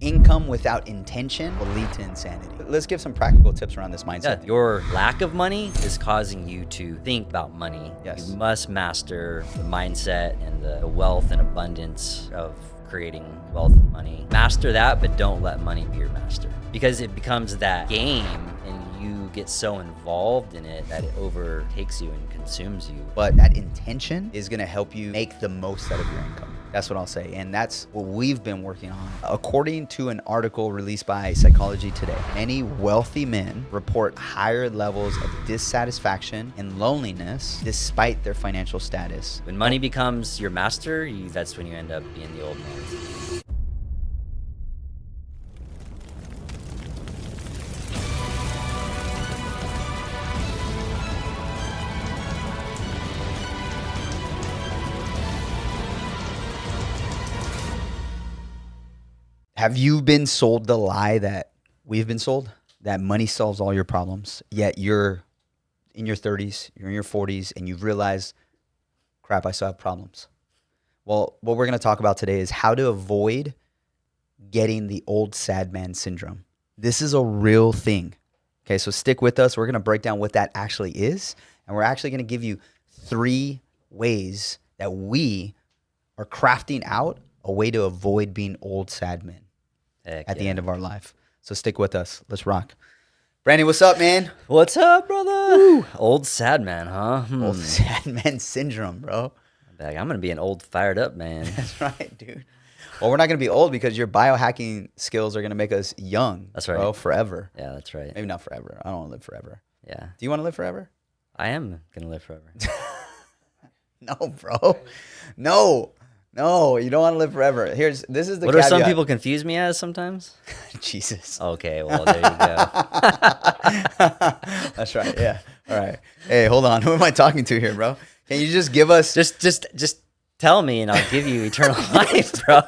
Income without intention will lead to insanity. Let's give some practical tips around this mindset. Yeah, your lack of money is causing you to think about money. Yes. You must master the mindset and the wealth and abundance of creating wealth and money. Master that, but don't let money be your master. Because it becomes that game and you get so involved in it that it overtakes you and consumes you. But that intention is gonna help you make the most out of your income. That's what I'll say. And that's what we've been working on. According to an article released by Psychology Today, many wealthy men report higher levels of dissatisfaction and loneliness despite their financial status. When money becomes your master, that's when you end up being the old man. Have you been sold the lie that we've been sold? That money solves all your problems, yet you're in your 30s, you're in your 40s, and you've realized, crap, I still have problems. Well, what we're going to talk about today is how to avoid getting the old sad man syndrome. This is a real thing. Okay, so stick with us. We're going to break down what that actually is, and we're actually going to give you 3 ways that we are crafting out a way to avoid being old sad men at the end of our life. So stick with us. Let's rock. Brandon, what's up, man? What's up, brother? Woo. Old sad man, huh? Old sad man syndrome, bro. I'm going to be an old fired up man. That's right, dude. Well, we're not going to be old because your biohacking skills are going to make us young. That's right. Bro, forever. Yeah, that's right. Maybe not forever. I don't want to live forever. Yeah. Do you want to live forever? I am going to live forever. No, bro. No, you don't want to live forever. This is the What caveat. do some people confuse me as sometimes? Jesus. Okay, well, there you go. That's right, yeah. All right. Hey, hold on. Who am I talking to here, bro? Can you just give us... Just tell me and I'll give you eternal life, bro.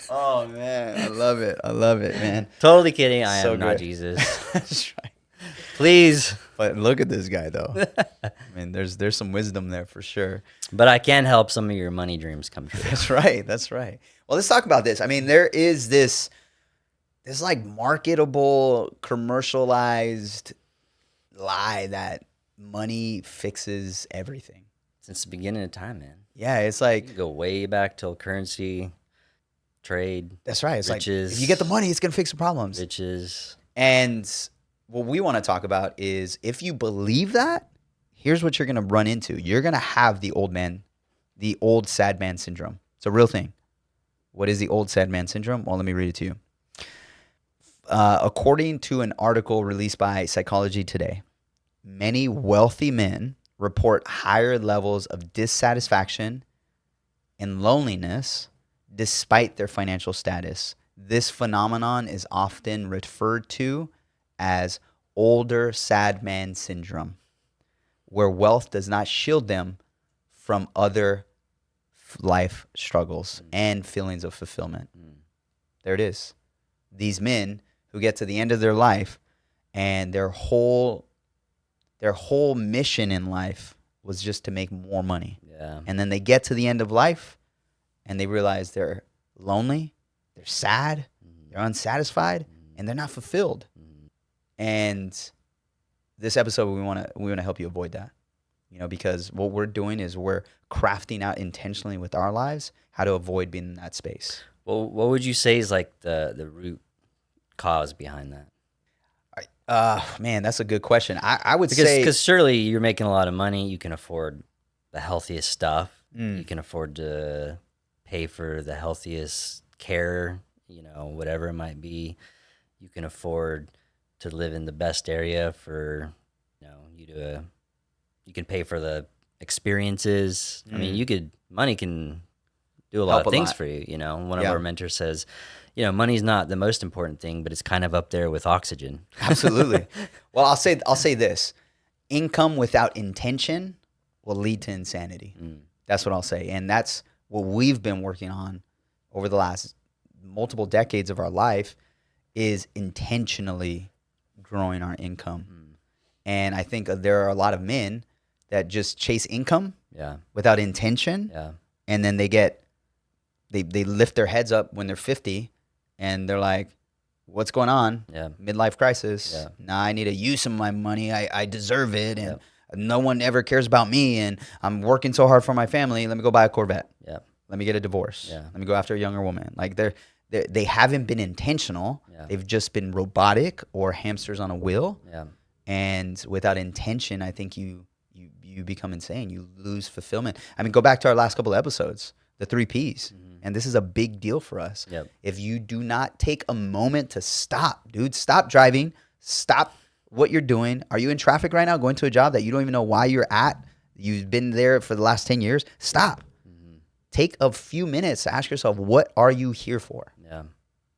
Oh, man. I love it, man. Totally kidding. I So am not good. Jesus. That's right. Please. But look at this guy, though. I mean, there's some wisdom there for sure. But I can help some of your money dreams come true. That's right. Well, let's talk about this. I mean, there is this like marketable, commercialized lie that money fixes everything. Since the beginning of time, man. Yeah, it's You like... can go way back till currency, trade, That's right. It's riches, like, if you get the money, it's going to fix the problems. riches. And what we want to talk about is, if you believe that, here's what you're going to run into. You're going to have the old sad man syndrome. It's a real thing. What is the old sad man syndrome? Well, let me read it to you. According to an article released by Psychology Today, many wealthy men report higher levels of dissatisfaction and loneliness despite their financial status. This phenomenon is often referred to as older sad man syndrome, where wealth does not shield them from other life struggles and feelings of fulfillment. There it is. These men who get to the end of their life and their whole mission in life was just to make more money. Yeah. And then they get to the end of life and they realize they're lonely, they're sad, they're unsatisfied, and they're not fulfilled. And this episode, we want to help you avoid that, because what we're doing is we're crafting out intentionally with our lives how to avoid being in that space. Well, what would you say is like the root cause behind that? Man, that's a good question. I would Because say... Because surely you're making a lot of money. You can afford the healthiest stuff. You can afford to pay for the healthiest care, whatever it might be. You can afford to live in the best area for, you can pay for the experiences. I mean, money can do a lot Help of a things lot. for you. One of our mentors says, money's not the most important thing, but it's kind of up there with oxygen. Absolutely. Well, I'll say this. Income without intention will lead to insanity. That's what I'll say. And that's what we've been working on over the last multiple decades of our life, is intentionally growing our income. And I think there are a lot of men that just chase income Yeah. without intention. Yeah. And then they get they lift their heads up when they're 50 and they're like, what's going on? Yeah. Midlife crisis. Yeah. Now I need to use some of my money. I deserve it. And Yep. no one ever cares about me. And I'm working so hard for my family. Let me go buy a Corvette. Yeah. Let me get a divorce. Yeah. Let me go after a younger woman. Like they haven't been intentional. Yeah. They've just been robotic or hamsters on a wheel. Yeah. And without intention, I think you become insane. You lose fulfillment. I mean, go back to our last couple of episodes, the 3 Ps. And this is a big deal for us. Yep. If you do not take a moment to stop, dude, stop driving, stop what you're doing. Are you in traffic right now going to a job that you don't even know why you're at? You've been there for the last 10 years. Stop. Take a few minutes to ask yourself, what are you here for? Yeah.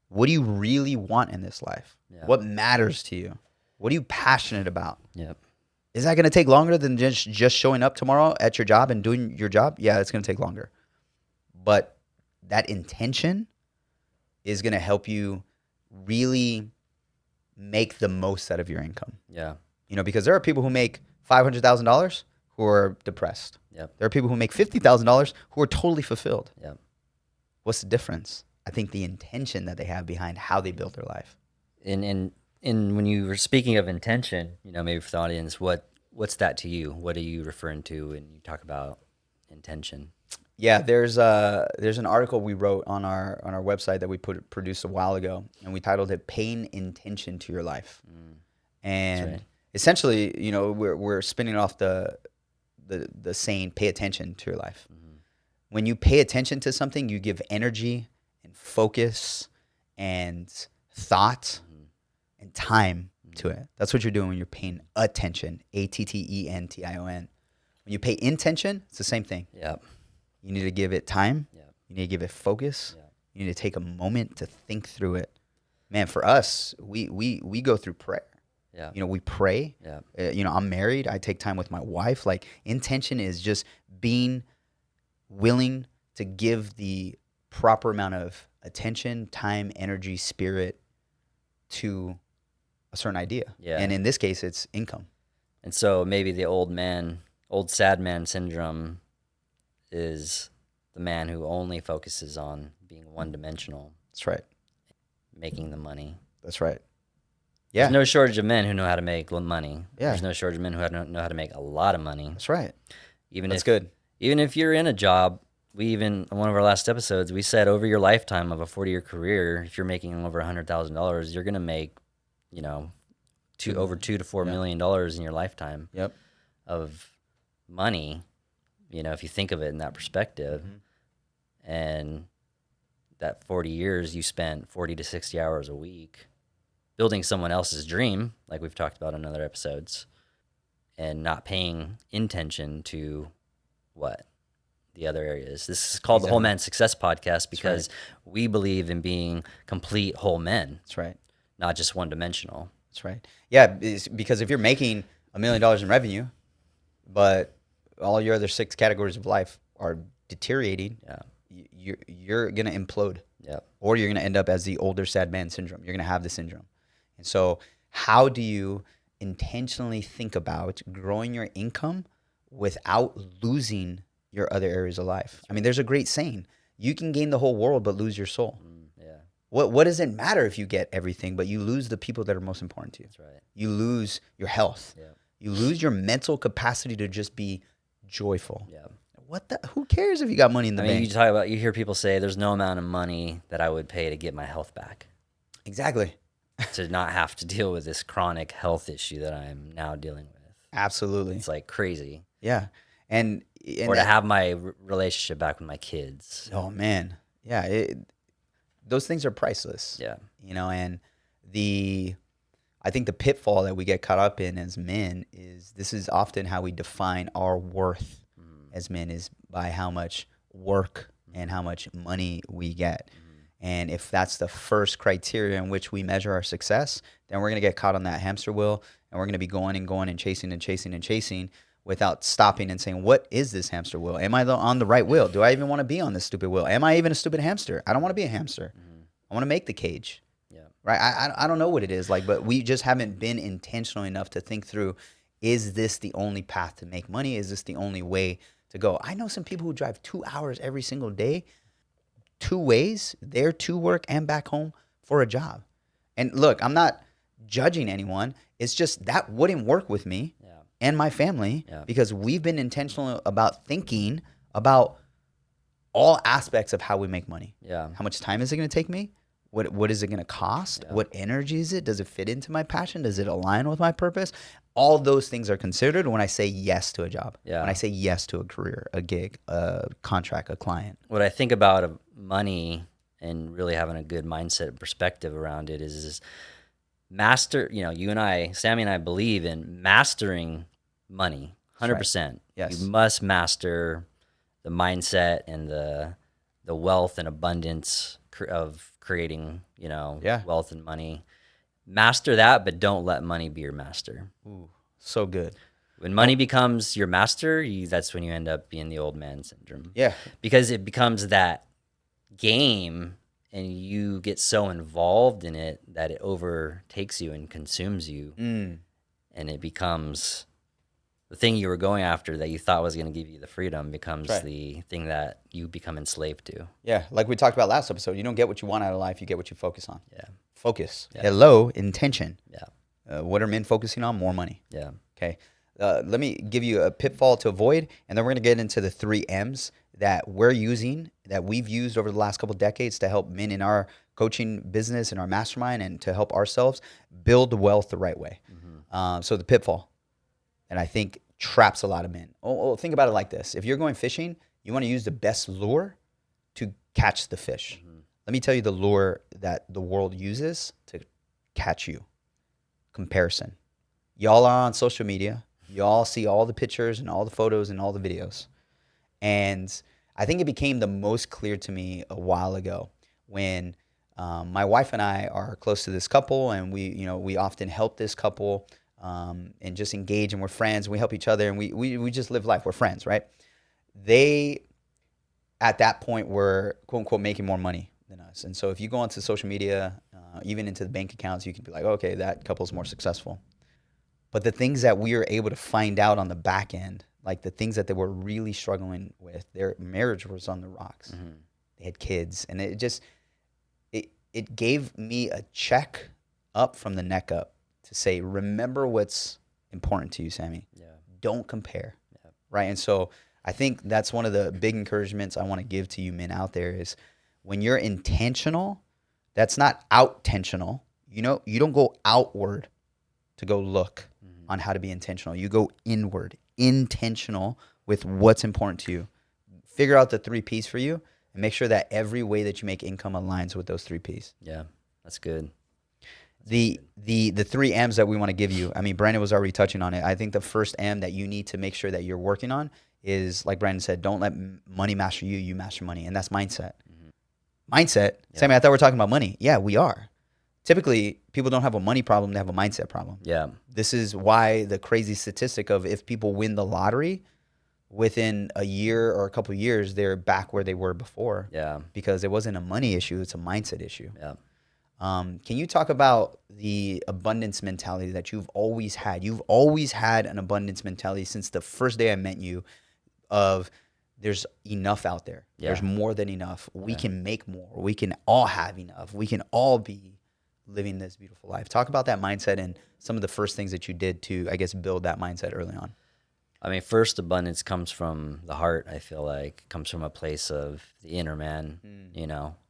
What do you really want in this life? Yeah. What matters to you? What are you passionate about? Yep. Is that going to take longer than just showing up tomorrow at your job and doing your job? Yeah, it's going to take longer. But that intention is going to help you really make the most out of your income. Yeah. Because there are people who make $500,000 who are depressed. Yep. There are people who make $50,000 who are totally fulfilled. Yep. What's the difference? I think the intention that they have behind how they build their life. And when you were speaking of intention, maybe for the audience, what's that to you? What are you referring to when you talk about intention? Yeah, there's an article we wrote on our website that we produced a while ago, and we titled it "Paying Intention to Your Life." And right. essentially, we're spinning off the saying, "Pay attention to your life." When you pay attention to something, you give energy and focus and thought and time to it. That's what you're doing when you're paying attention. attention. When you pay intention, it's the same thing. Yep. You need to give it time. Yep. You need to give it focus. Yep. You need to take a moment to think through it. Man, for us, we go through prayer. Yeah. We pray. Yeah. I'm married. I take time with my wife. Like, intention is just being willing to give the proper amount of attention, time, energy, spirit to a certain idea. Yeah. And in this case, it's income. And so maybe the old sad man syndrome is the man who only focuses on being one-dimensional, That's right. making the money. That's right. Yeah. There's no shortage of men who know how to make money. Yeah. There's no shortage of men who know how to make a lot of money. That's right. That's good. Even if you're in a job, in one of our last episodes, we said over your lifetime of a 40-year career, if you're making over $100,000, you're going to make, over $2 to $4 million in your lifetime. Yep. Of money, if you think of it in that perspective. And that 40 years you spent 40 to 60 hours a week building someone else's dream, like we've talked about in other episodes, and not paying intention to the other areas. This is called the Whole Man Success Podcast because we believe in being complete whole men. That's right. Not just one-dimensional. That's right. Yeah, because if you're making $1 million in revenue, but all your other 6 categories of life are deteriorating, you're going to implode. Yeah. Or you're going to end up as the older sad man syndrome. You're going to have the syndrome. And so how do you intentionally think about growing your income without losing your other areas of life? I mean, there's a great saying, you can gain the whole world but lose your soul. Yeah. What does it matter if you get everything, but you lose the people that are most important to you? That's right. You lose your health. Yeah. You lose your mental capacity to just be joyful. Yeah. Who cares if you got money in the bank? You hear people say there's no amount of money that I would pay to get my health back. Exactly. To not have to deal with this chronic health issue that I'm now dealing with. Absolutely. It's like crazy. Yeah. And or to have my relationship back with my kids. Oh man. Yeah. Those things are priceless. Yeah. And I think the pitfall that we get caught up in as men is this is often how we define our worth as men, is by how much work and how much money we get. And if that's the first criteria in which we measure our success, then we're going to get caught on that hamster wheel, and we're going to be going and going and chasing and chasing and chasing without stopping and saying, what is this hamster wheel? Am I on the right wheel? Do I even want to be on this stupid wheel? Am I even a stupid hamster? I don't want to be a hamster. I want to make the cage. Yeah. Right? I don't know what it is like, but we just haven't been intentional enough to think through, is this the only path to make money? Is this the only way to go? I know some people who drive 2 hours every single day two ways, there to work and back home for a job. And look, I'm not judging anyone. It's just that wouldn't work with me and my family because we've been intentional about thinking about all aspects of how we make money. Yeah. How much time is it going to take me? What is it going to cost? Yeah. What energy is it? Does it fit into my passion? Does it align with my purpose? All those things are considered when I say yes to a job. Yeah. When I say yes to a career, a gig, a contract, a client. What I think about money and really having a good mindset and perspective around it is master, you and I, Sammy and I believe in mastering money, 100%. Right. Yes. You must master the mindset and the wealth and abundance of creating, wealth and money. Master that, but don't let money be your master. Ooh, so good. When money becomes your master, that's when you end up being the old man syndrome. Yeah. Because it becomes that game and you get so involved in it that it overtakes you and consumes you. And it becomes the thing you were going after that you thought was going to give you the freedom becomes the thing that you become enslaved to. Yeah. Like we talked about last episode, you don't get what you want out of life. You get what you focus on. Yeah. Focus. Yeah. Hello, intention. Yeah. What are men focusing on? More money. Yeah. Okay. Let me give you a pitfall to avoid, and then we're going to get into the 3 M's that we're using, that we've used over the last couple of decades to help men in our coaching business and our mastermind and to help ourselves build wealth the right way. So the pitfall, and I think traps a lot of men. Think about it like this. If you're going fishing, you want to use the best lure to catch the fish. Let me tell you the lure that the world uses to catch you. Comparison. Y'all are on social media. Y'all see all the pictures and all the photos and all the videos. And I think it became the most clear to me a while ago when my wife and I are close to this couple, and we often help this couple and just engage, and we're friends, and we help each other, and we just live life. We're friends, right? They, at that point, were, quote unquote, making more money than us. And so if you go onto social media, even into the bank accounts, you can be like, okay, that couple's more successful. But the things that we were able to find out on the back end, like the things that they were really struggling with, their marriage was on the rocks. They had kids, and it gave me a check up from the neck up to say, remember what's important to you, Sammy. Yeah. Don't compare. Yeah. Right. And so I think that's one of the big encouragements I want to give to you men out there is when you're intentional, that's not out-tentional. You don't go outward to go look on how to be intentional. You go inward, intentional with what's important to you. Figure out the 3 P's for you and make sure that every way that you make income aligns with those 3 P's. Yeah, that's good. The 3 M's that we want to give you, I mean, Brandon was already touching on it. I think the first M that you need to make sure that you're working on is, like Brandon said, don't let money master you, you master money. And that's mindset. Mindset? Yeah. Sammy, I thought we were talking about money. Yeah, we are. Typically, people don't have a money problem, they have a mindset problem. Yeah. This is why the crazy statistic of if people win the lottery, within a year or a couple of years, they're back where they were before. Yeah. Because it wasn't a money issue, it's a mindset issue. Yeah. Can you talk about the abundance mentality that you've always had? You've always had an abundance mentality since the first day I met you of there's enough out there. Yeah. There's more than enough. We can make more. We can all have enough. We can all be living this beautiful life. Talk about that mindset and some of the first things that you did to, I guess, build that mindset early on. I mean, first, abundance comes from the heart, I feel like. It comes from a place of the inner man,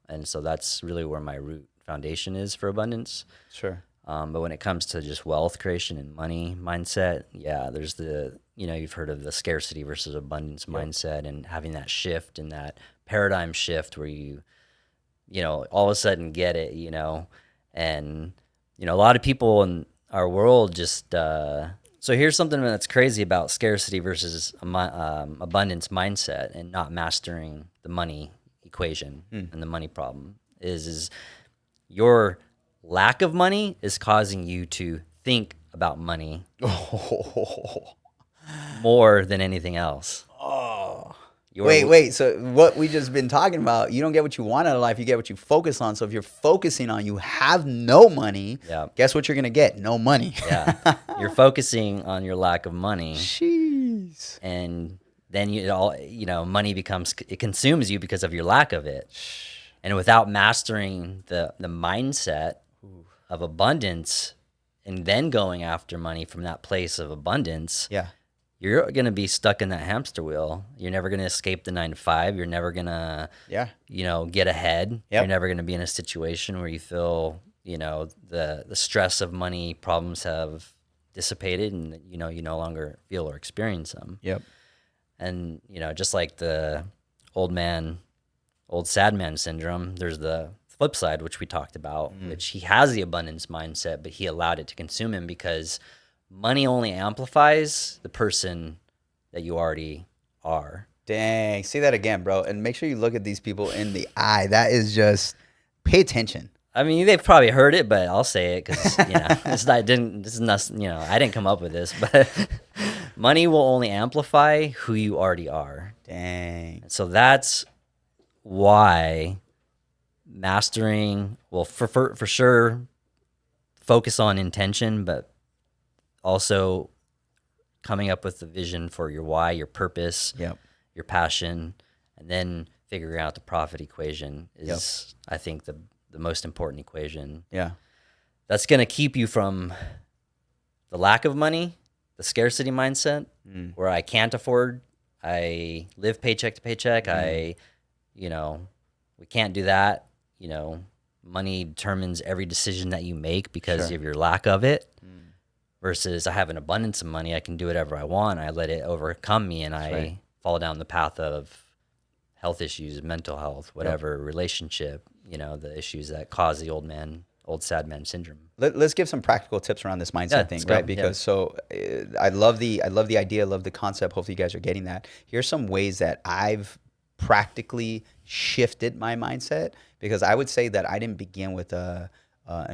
and so that's really where my root foundation is for abundance. Sure. But when it comes to just wealth creation and money mindset, there's you've heard of the scarcity versus abundance mindset, and having that shift and that paradigm shift where you all of a sudden get it, and, a lot of people in our world just, so here's something that's crazy about scarcity versus abundance mindset and not mastering the money equation and the money problem is your lack of money is causing you to think about money more than anything else. Oh, wait. So what we just been talking about, you don't get what you want out of life. You get what you focus on. So if you're focusing on you have no money, guess what you're going to get? No money. Yeah. You're focusing on your lack of money. Jeez. And then money it consumes you because of your lack of it. And without mastering the mindset of abundance and then going after money from that place of abundance, Yeah. you're going to be stuck in that hamster wheel. You're never going to escape the 9 to 5. You're never going to, get ahead. Yep. You're never going to be in a situation where you feel, the stress of money problems have dissipated and, you no longer feel or experience them. Yep. And, just like the old sad man syndrome, there's the flip side, which we talked about, which he has the abundance mindset, but he allowed it to consume him because money only amplifies the person that you already are. Dang. Say that again, bro. And make sure you look at these people in the eye. That is just, pay attention. I mean, they've probably heard it, but I'll say it because, I didn't come up with this, but money will only amplify who you already are. Dang. So that's why mastering, well, for sure, focus on intention, but also coming up with the vision for your why, your purpose, your passion, and then figuring out the profit equation is, I think, the most important equation. Yeah. That's going to keep you from the lack of money, the scarcity mindset, where I can't afford, I live paycheck to paycheck, we can't do that. Money determines every decision that you make because of your lack of it. Versus I have an abundance of money, I can do whatever I want. I let it overcome me, and I fall down the path of health issues, mental health, whatever, relationship, the issues that cause the old sad man syndrome. Let's give some practical tips around this mindset thing, right? Because I love the idea, I love the concept. Hopefully you guys are getting that. Here's some ways that I've practically shifted my mindset, because I would say that I didn't begin with an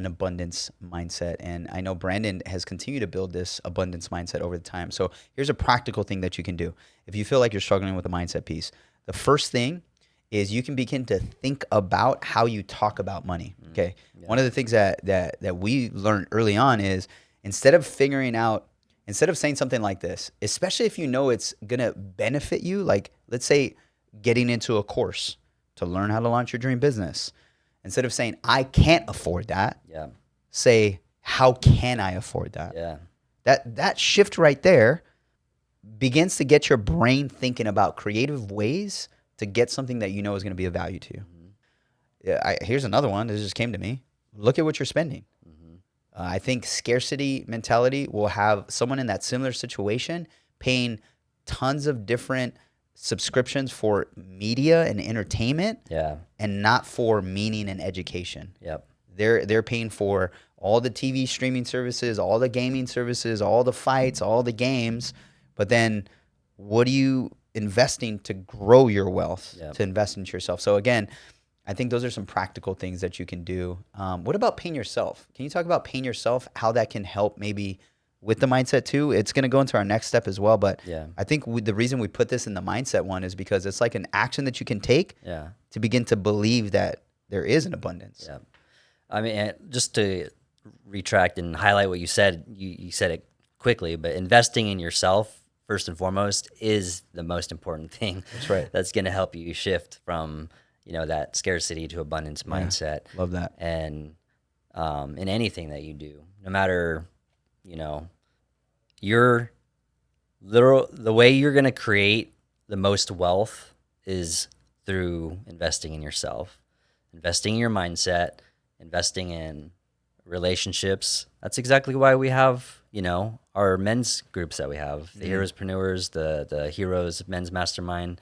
abundance mindset. And I know Brandon has continued to build this abundance mindset over the time. So here's a practical thing that you can do. If you feel like you're struggling with a mindset piece, the first thing is you can begin to think about how you talk about money. Okay. Yeah. One of the things that we learned early on is instead of saying something like this, especially if you know it's going to benefit you, like let's say getting into a course to learn how to launch your dream business, instead of saying, I can't afford that, say, how can I afford that? Yeah. That shift right there begins to get your brain thinking about creative ways to get something that you know is going to be of value to you. Here's another one that just came to me. Look at what you're spending. I think scarcity mentality will have someone in that similar situation paying tons of different subscriptions for media and entertainment, and not for meaning and education. They're paying for all the TV streaming services, all the gaming services, all the fights, all the games, but then what are you investing to grow your wealth, to invest into yourself? So again, I think those are some practical things that you can do. What about paying yourself? Can you talk about paying yourself, how that can help maybe with the mindset too? It's going to go into our next step as well. But I think the reason we put this in the mindset one is because it's like an action that you can take to begin to believe that there is an abundance. I mean, just to retract and highlight what you said, you said it quickly, but investing in yourself first and foremost is the most important thing. That's right. That's going to help you shift from, that scarcity to abundance mindset. Love that. And in anything that you do, no matter, the way you're going to create the most wealth is through investing in yourself, investing in your mindset, investing in relationships. That's exactly why we have, our men's groups that we have, the Heroespreneurs, the Heroes Men's Mastermind.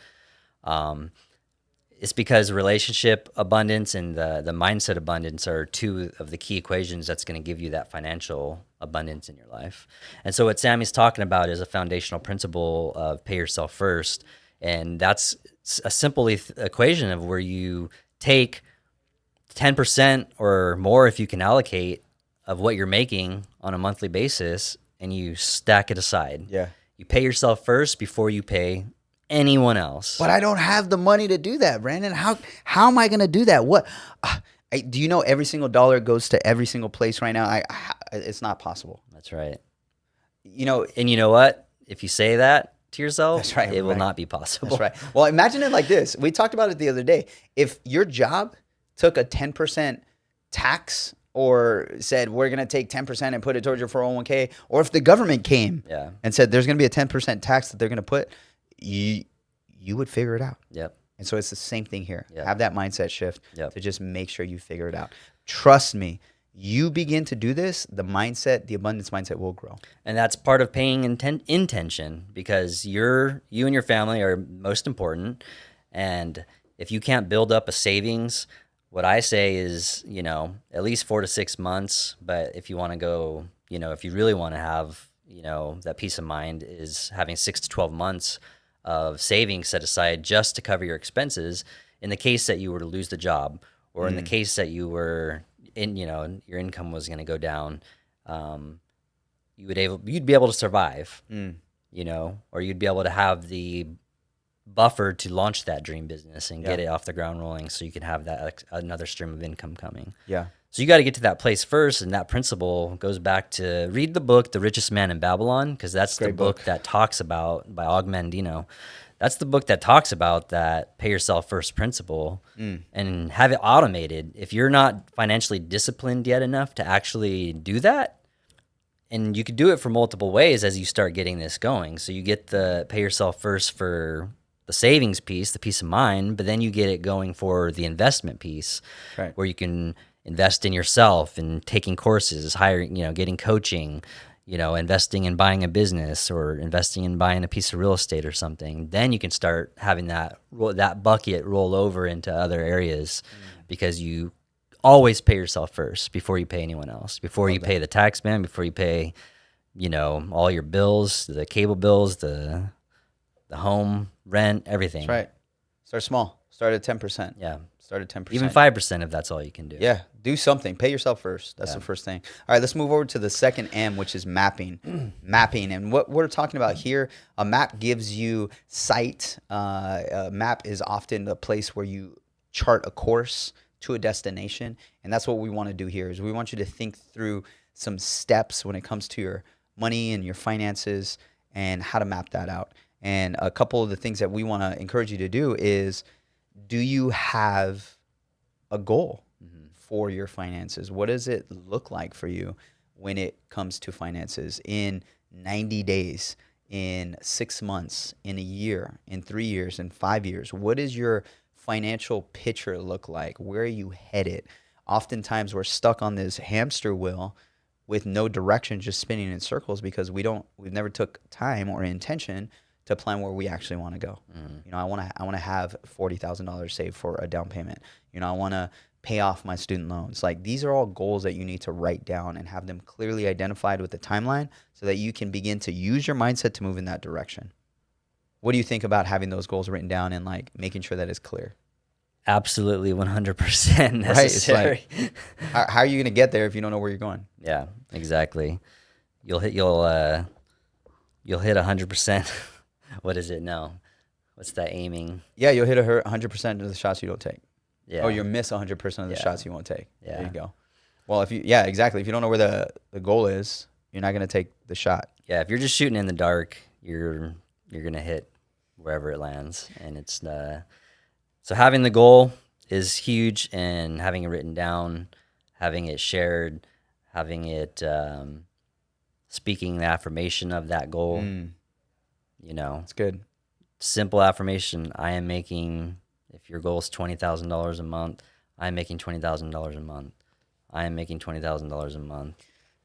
It's because relationship abundance and the mindset abundance are two of the key equations that's going to give you that financial abundance in your life. And so what Sammy's talking about is a foundational principle of pay yourself first. And that's a simple equation of where you take 10% or more, if you can allocate, of what you're making on a monthly basis, and you stack it aside. You pay yourself first before you pay anyone else. But I don't have the money to do that, Brandon. How am I going to do that? What do you know? Every single dollar goes to every single place right now. It's not possible. That's right. And you know what? If you say that to yourself, that's right, it will not be possible. That's right. Well, imagine it like this. We talked about it the other day. If your job took a 10% tax or said, we're going to take 10% and put it towards your 401k, or if the government came and said there's going to be a 10% tax that they're going to put, you would figure it out. Yep. And so it's the same thing here. Yep. Have that mindset shift Yep. to just make sure you figure it out. Trust me, you begin to do this, the abundance mindset will grow. And that's part of paying intention, because you and your family are most important. And if you can't build up a savings, what I say is, at least 4 to 6 months. But if you want to go, if you really want to have, that peace of mind, is having 6 to 12 months of savings set aside just to cover your expenses in the case that you were to lose the job, or in the case that you were your income was going to go down. You'd be able to survive, or you'd be able to have the buffer to launch that dream business and get it off the ground rolling, so you can have that another stream of income coming. Yeah. So you got to get to that place first, and that principle goes back to read the book, The Richest Man in Babylon, because that's the book that talks about, by Og Mandino. That's the book that talks about that pay yourself first principle, and have it automated. If you're not financially disciplined yet enough to actually do that, and you could do it for multiple ways as you start getting this going. So you get the pay yourself first for the savings piece, the peace of mind, but then you get it going for the investment piece, where you can invest in yourself and taking courses, hiring, getting coaching, investing in buying a business, or investing in buying a piece of real estate or something. Then you can start having that bucket roll over into other areas, because you always pay yourself first before you pay anyone else, before you pay the tax man, before you pay, all your bills, the cable bills, the home rent, everything. That's right. Start small. Start at 10%. Yeah. Start at 10%. Even 5% if that's all you can do. Yeah. Do something. Pay yourself first. That's the first thing. All right, let's move over to the second M, which is mapping. Mapping. And what we're talking about here, a map gives you sight. A map is often a place where you chart a course to a destination. And that's what we want to do here, is we want you to think through some steps when it comes to your money and your finances and how to map that out. And a couple of the things that we want to encourage you to do is, do you have a goal for your finances? What does it look like for you when it comes to finances in 90 days, in 6 months, in a year, in 3 years, in 5 years? What does your financial picture look like? Where are you headed? Oftentimes we're stuck on this hamster wheel with no direction, just spinning in circles, because we've never took time or intention to plan where we actually want to go. I want to have $40,000 saved for a down payment. I want to pay off my student loans. Like, these are all goals that you need to write down and have them clearly identified with a timeline, so that you can begin to use your mindset to move in that direction. What do you think about having those goals written down and making sure that it's clear? Absolutely 100% necessary. Right? It's how are you going to get there if you don't know where you're going? Yeah, exactly. You'll hit 100%. What is it now? What's that aiming? Yeah, you'll hit 100% of the shots you don't take. Yeah. Oh, you'll miss 100% of the shots you won't take. Yeah. There you go. Well, exactly. If you don't know where the goal is, you're not going to take the shot. Yeah, if you're just shooting in the dark, you're going to hit wherever it lands. And it's so having the goal is huge, and having it written down, having it shared, having it speaking the affirmation of that goal. It's good. Simple affirmation. I am making, if your goal is $20,000 a month, I'm making $20,000 a month. I am making $20,000 a month.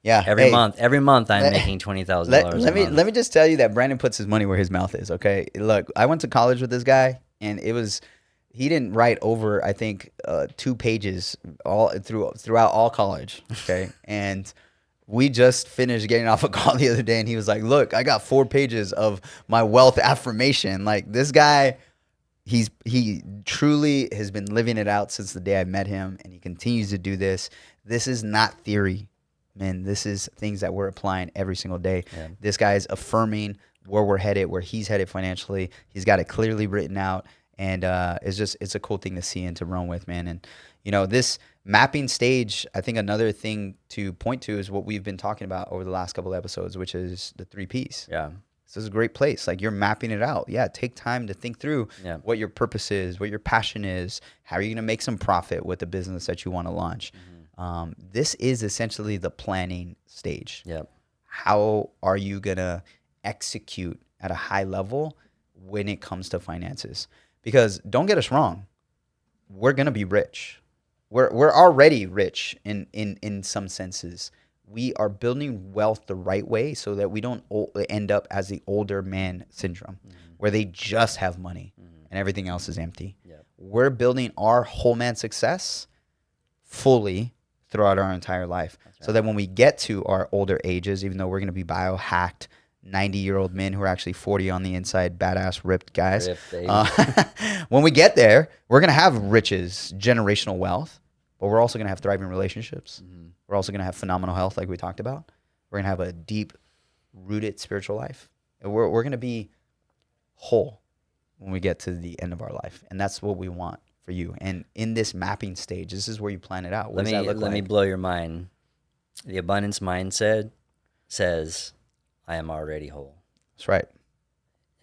Yeah. Every month I'm making $20,000 a month. Let me just tell you that Brandon puts his money where his mouth is. Okay. Look, I went to college with this guy, and he didn't write over, I think, 2 pages throughout all college. Okay. And we just finished getting off a call the other day, and he was like, look, I got 4 pages of my wealth affirmation. Like, this guy, he truly has been living it out since the day I met him, and he continues to do this. This is not theory, man. This is things that we're applying every single day. Yeah. This guy is affirming where we're headed, where he's headed financially. He's got it clearly written out, and it's a cool thing to see and to run with, man. And this mapping stage, I think another thing to point to is what we've been talking about over the last couple of episodes, which is the 3 Ps. Yeah. this is a great place. Like, you're mapping it out. Yeah, take time to think through Yeah. what your purpose is, what your passion is, how are you going to make some profit with the business that you want to launch. This is essentially the planning stage. Yep. How are you going to execute at a high level when it comes to finances? Because don't get us wrong, we're going to be rich. We're already rich in some senses. We are building wealth the right way so that we don't end up as the older man syndrome, where they just have money and everything else is empty. Yep. We're building our whole man success fully throughout our entire life. Right. So that when we get to our older ages, even though we're going to be biohacked 90-year-old men who are actually 40 on the inside, badass, ripped guys. When we get there, we're going to have riches, generational wealth, but we're also going to have thriving relationships. We're also going to have phenomenal health, like we talked about. We're going to have a deep-rooted spiritual life. And we're going to be whole when we get to the end of our life. And that's what we want for you. And in this mapping stage, this is where you plan it out. What does that look like? Let me blow your mind. The abundance mindset says, I am already whole. That's right.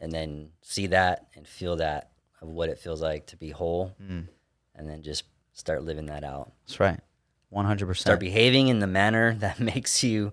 And then see that and feel that of what it feels like to be whole. And then just start living that out. That's right. 100%. Start behaving in the manner that makes you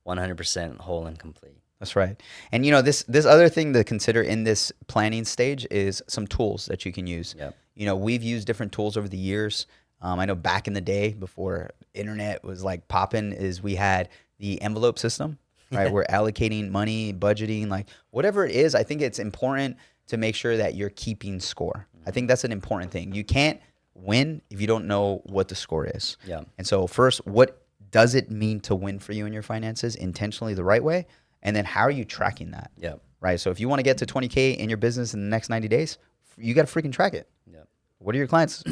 100% whole and complete. That's right. And you know, this other thing to consider in this planning stage is some tools that you can use. Yep. You know, we've used different tools over the years. I know back in the day before internet was like popping, is we had the envelope system, right? We're allocating money, budgeting, like whatever it is. I think it's important to make sure that you're keeping score. I think that's an important thing. You can't win if you don't know what the score is. Yeah. And so first, what does it mean to win for you in your finances intentionally the right way? And then how are you tracking that? Yeah. Right. So if you want to get to 20K in your business in the next 90 days, you got to freaking track it. Yeah. What do your clients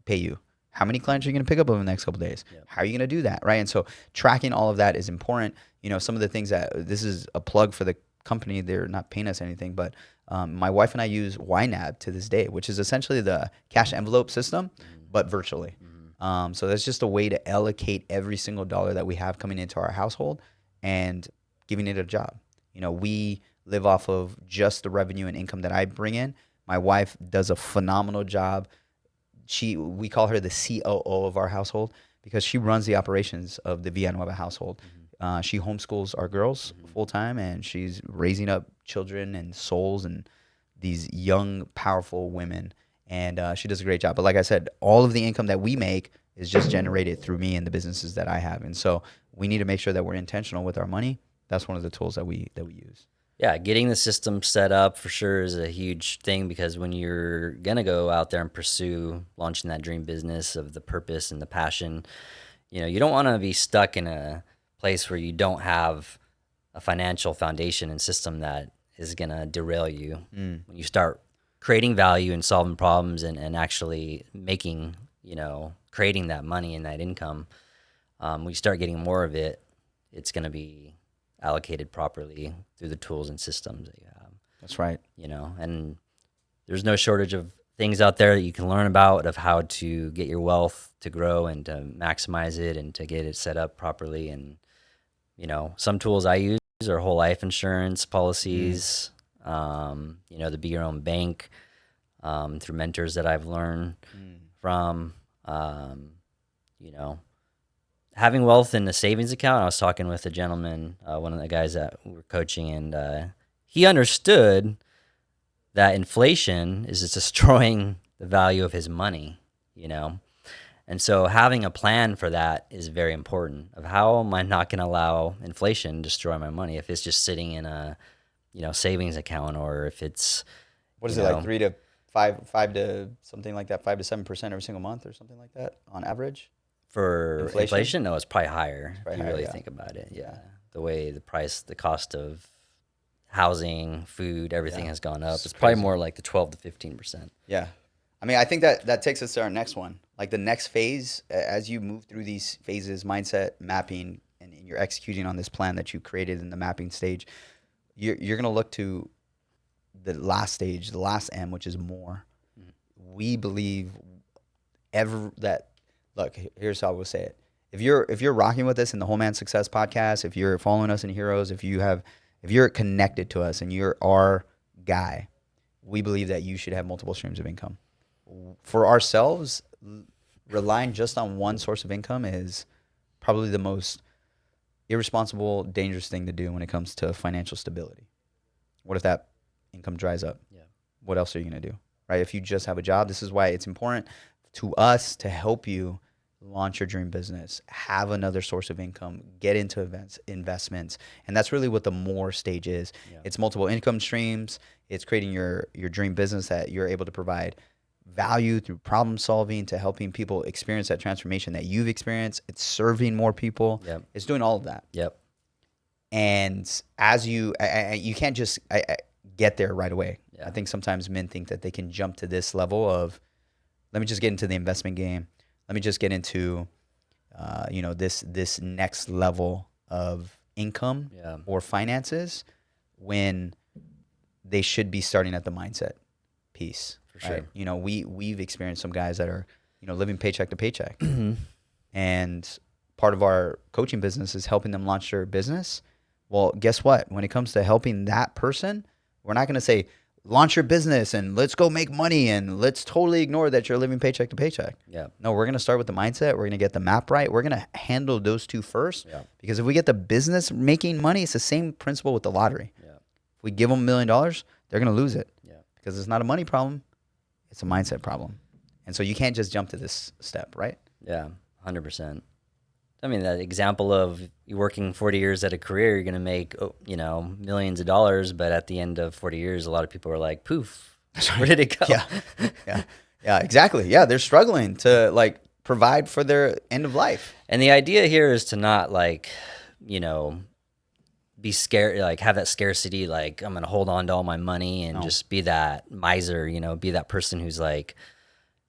pay you? How many clients are you going to pick up over the next couple of days? Yep. How are you going to do that? Right. And so tracking all of that is important. You know, some of the things that, this is a plug for the company. They're not paying us anything, but my wife and I use YNAB to this day, which is essentially the cash envelope system, but virtually. So that's just a way to allocate every single dollar that we have coming into our household and giving it a job. You know, we live off of just the revenue and income that I bring in. My wife does a phenomenal job. We call her the COO of our household because she runs the operations of the Villanueva household. She homeschools our girls full time, and she's raising up children and souls and these young, powerful women. And she does a great job. But like I said, all of the income that we make is just generated through me and the businesses that I have. And so we need to make sure that we're intentional with our money. That's one of the tools that we use. Yeah, getting the system set up for sure is a huge thing, because when you're going to go out there and pursue launching that dream business of the purpose and the passion, you know, you don't want to be stuck in a place where you don't have a financial foundation and system that is going to derail you. When you start creating value and solving problems and actually making, you know, creating that money and that income, when you start getting more of it, it's going to be allocated properly through the tools and systems that you have. That's right. You know, and there's no shortage of things out there that you can learn about of how to get your wealth to grow and to maximize it and to get it set up properly. And, you know, some tools I use are whole life insurance policies, you know, to be your own bank, through mentors that I've learned from, you know, having wealth in a savings account. I was talking with a gentleman, one of the guys that we were coaching, and he understood that inflation is destroying the value of his money, you know? And so having a plan for that is very important, of how am I not going to allow inflation to destroy my money if it's just sitting in a, you know, savings account, or if it's, what is it, like 3 to 5 to something like that, 5 to 7% every single month or something like that on average? For inflation? No, it's probably higher if you really think about it. Yeah. The way the cost of housing, food, everything has gone up. It's probably more like the 12 to 15%. Yeah. I mean, I think that takes us to our next one. Like the next phase, as you move through these phases, mindset, mapping, and you're executing on this plan that you created in the mapping stage, you're going to look to the last stage, the last M, which is more. We believe look, here's how we'll say it. If you're rocking with us in the Whole Man Success podcast, if you're following us in Heroes, if you have if you're connected to us and you're our guy, we believe that you should have multiple streams of income. For ourselves, relying just on one source of income is probably the most irresponsible, dangerous thing to do when it comes to financial stability. What if that income dries up? Yeah. What else are you going to do? Right? If you just have a job, this is why it's important to us to help you launch your dream business, have another source of income, get into investments. And that's really what the more stage is. Yeah. It's multiple income streams. It's creating your dream business that you're able to provide value through problem solving to helping people experience that transformation that you've experienced. It's serving more people. Yep. It's doing all of that. Yep. And as you can't just get there right away. Yeah. I think sometimes men think that they can jump to this level of, let me just get into the investment game. Let me just get into, this next level of income or finances, when they should be starting at the mindset piece. For sure. Right? We've experienced some guys that are, living paycheck to paycheck. And part of our coaching business is helping them launch their business. Well, guess what? When it comes to helping that person, we're not going to say, launch your business and let's go make money and let's totally ignore that you're living paycheck to paycheck. Yeah. No, we're going to start with the mindset. We're going to get the map right. We're going to handle those two first. Yeah. Because if we get the business making money, it's the same principle with the lottery. Yeah. If we give them $1 million, they're going to lose it. Yeah. Because it's not a money problem. It's a mindset problem. And so you can't just jump to this step, right? Yeah, 100%. I mean, that example of you working 40 years at a career, you're going to make, millions of dollars. But at the end of 40 years, a lot of people are like, poof, where did it go? Yeah, exactly. Yeah, they're struggling to provide for their end of life. And the idea here is to not be scared, have that scarcity, I'm going to hold on to all my money and just be that miser, be that person who's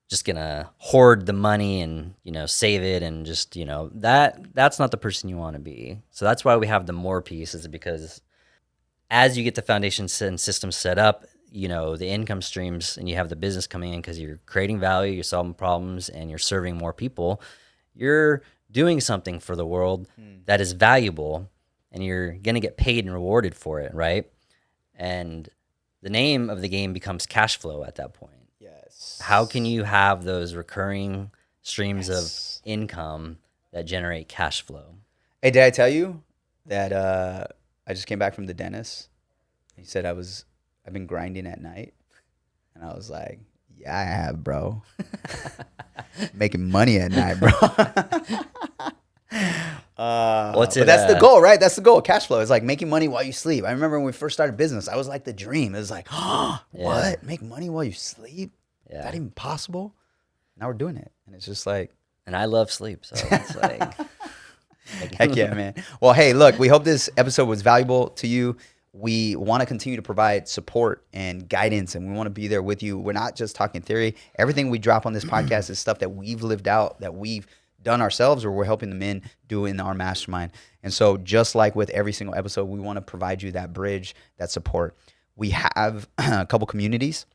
just gonna hoard the money and save it and just that's not the person you want to be. So that's why we have the more piece, is because as you get the foundation and system set up, the income streams, and you have the business coming in because you're creating value, you're solving problems, and you're serving more people. You're doing something for the world that is valuable, and you're gonna get paid and rewarded for it, right? And the name of the game becomes cash flow at that point. How can you have those recurring streams of income that generate cash flow? Hey, did I tell you that I just came back from the dentist? He said I've been grinding at night. And I was like, yeah, I have, bro. Making money at night, bro. But that's the goal, right? That's the goal. Cash flow is making money while you sleep. I remember when we first started business, I was like the dream. It was like, what? Make money while you sleep? Yeah. Is that even possible? Now we're doing it. And it's just like. And I love sleep. So it's Heck yeah, man. Well, hey, look, we hope this episode was valuable to you. We want to continue to provide support and guidance, and we want to be there with you. We're not just talking theory. Everything we drop on this podcast is stuff that we've lived out, that we've done ourselves, or we're helping the men do in our mastermind. And so just like with every single episode, we want to provide you that bridge, that support. We have a couple communities.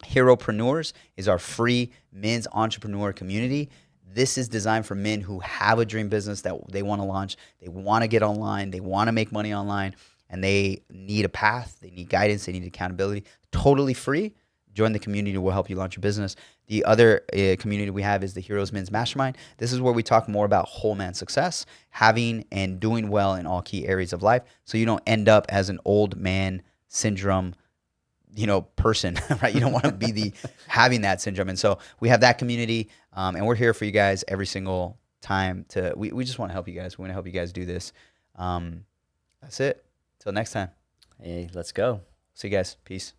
Heropreneurs is our free men's entrepreneur community. This is designed for men who have a dream business that they want to launch. They want to get online. They want to make money online, and they need a path. They need guidance. They need accountability. Totally free. Join the community. We'll help you launch your business. The other community we have is the Heroes Men's Mastermind. This is where we talk more about whole man success, having and doing well in all key areas of life, so you don't end up as an old man syndrome person, right? You don't want to be having that syndrome. And so we have that community, and we're here for you guys every single time we just want to help you guys. We want to help you guys do this. That's it. Till next time. Hey, let's go. See you guys. Peace.